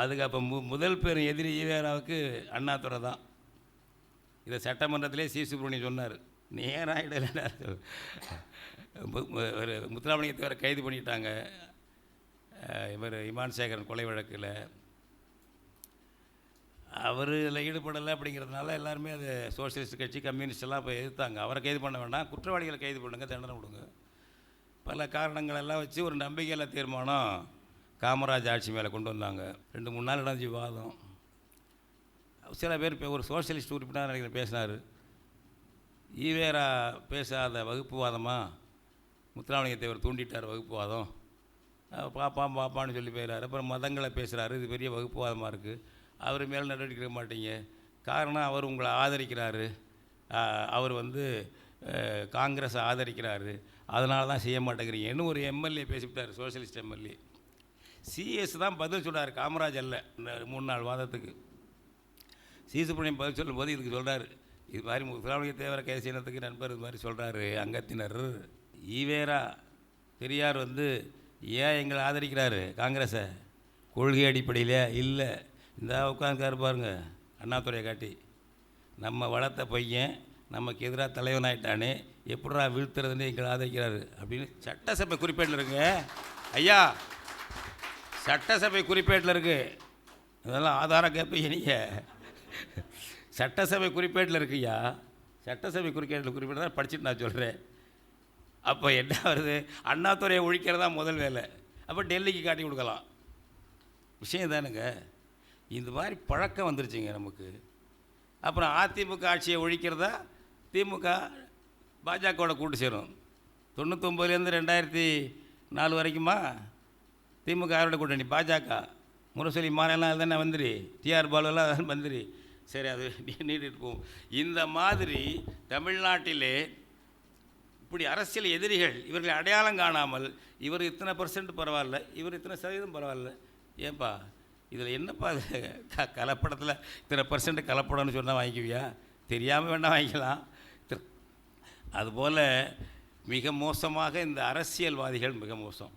அதுக்கு அப்போ முதல் பெரும் எதிரி ஈவேராவுக்கு அண்ணாதுரை தான். இதை சட்டமன்றத்திலே சி. சுப்பிரமணியம் சொன்னார். நேராக இடையில ஒரு முத்துராமலிங்கத்தை வேறு கைது பண்ணிட்டாங்க. இவர் இமான் சேகரன் கொலை வழக்கில் அவர் இதில் ஈடுபடலை அப்படிங்கிறதுனால எல்லாருமே அது சோசியலிஸ்ட் கட்சி கம்யூனிஸ்ட் எல்லாம் இப்போ எதிர்த்தாங்க. அவரை கைது பண்ண வேண்டாம், குற்றவாளிகளை கைது பண்ணுங்க, தண்டனை கொடுங்க. பல காரணங்கள் எல்லாம் வச்சு ஒரு நம்பிக்கையில்லா தீர்மானம் காமராஜ் ஆட்சி மேலே கொண்டு வந்தாங்க. 2-3 நாள் நடந்துச்சு விவாதம். சில பேர் இப்போ ஒரு சோசியலிஸ்ட் உறுப்பினர் நினைக்கிற பேசினார், ஈவேரா பேசாத வகுப்புவாதமாக முத்துராமலிங்கத்தை அவர் தூண்டிட்டார் வகுப்புவாதம், பாப்பான்னு சொல்லி போயிடார். அப்புறம் மதங்களை பேசுகிறாரு, இது பெரிய வகுப்புவாதமாக இருக்குது, அவர் மேலே நடவடிக்கை எடுக்க மாட்டீங்க. காரணம் அவர் உங்களை ஆதரிக்கிறாரு, அவர் காங்கிரஸை ஆதரிக்கிறாரு, அதனால தான் செய்ய மாட்டேங்கிறீங்க. இன்னும் ஒரு எம்எல்ஏ பேசிவிட்டார், சோசியலிஸ்ட் எம்எல்ஏ. சிஎஸ் தான் பதில் சொல்கிறார், காமராஜ் அல்ல. இந்த 3 நாள் வாதத்துக்கு சி. சுப்பிரமணியம் பதில் சொல்லும்போது இதுக்கு சொல்கிறார், இது மாதிரி முத்துராமலிங்க தேவரை கைது செய்யறதுக்கு நண்பர் இது மாதிரி சொல்கிறாரு அங்கத்தினர். ஈவேரா பெரியார் ஏன் எங்களை ஆதரிக்கிறாரு காங்கிரஸை? கொள்கை அடிப்படையில் இல்லை. இந்த உட்காந்துக்காரு பாருங்க, அண்ணாதுரையை காட்டி நம்ம வளர்த்த பையன் நமக்கு எதிராக தலைவனாயிட்டானே, எப்படா வீழ்த்துறதுன்னு எங்களை ஆதரிக்கிறாரு அப்படின்னு சட்டசபை குறிப்பேட்டில் இருக்குங்க ஐயா, சட்டசபை குறிப்பேட்டில் இருக்குது. இதெல்லாம் ஆதாரம் கேட்பீங்க நீங்கள். சட்டசபை குறிப்பேட்டில் இருக்குய்யா, சட்டசபை குறிப்பேட்டில் தான் படிச்சுட்டு நான் சொல்கிறேன். அப்போ என்ன வருது, அண்ணாதுரையை ஒழிக்கிறதா முதல் வேலை. அப்போ டெல்லிக்கு காட்டி கொடுக்கலாம், விஷயம் தானுங்க. இந்த மாதிரி பழக்கம் வந்துருச்சுங்க நமக்கு. அப்புறம் அதிமுக ஆட்சியை ஒழிக்கிறதா திமுக பாஜகவோட கூட்டு சேரும். 99லேருந்து 2004 வரைக்குமா திமுக யாரோட கூட்டணி? பாஜக. முரசொலி மாறெல்லாம் தானே மந்திரி, டிஆர் பாலுவெல்லாம் மந்திரி. சரி, அது நீடிட்டு போகும். இந்த மாதிரி தமிழ்நாட்டிலே இப்படி அரசியல் எதிரிகள் இவர்களை அடையாளம் காணாமல், இவர் இத்தனை % பரவாயில்ல, இவர் இத்தனை சதவீதம் பரவாயில்ல, ஏன்பா இதில் என்னப்பா கலப்படத்தில் இத்தனை % கலப்படம்னு சொன்னால் வாங்கிக்குவியா? தெரியாமல் வேண்டாம் வாங்கிக்கலாம். அதுபோல் மிக மோசமாக இந்த அரசியல்வாதிகள் மிக மோசம்.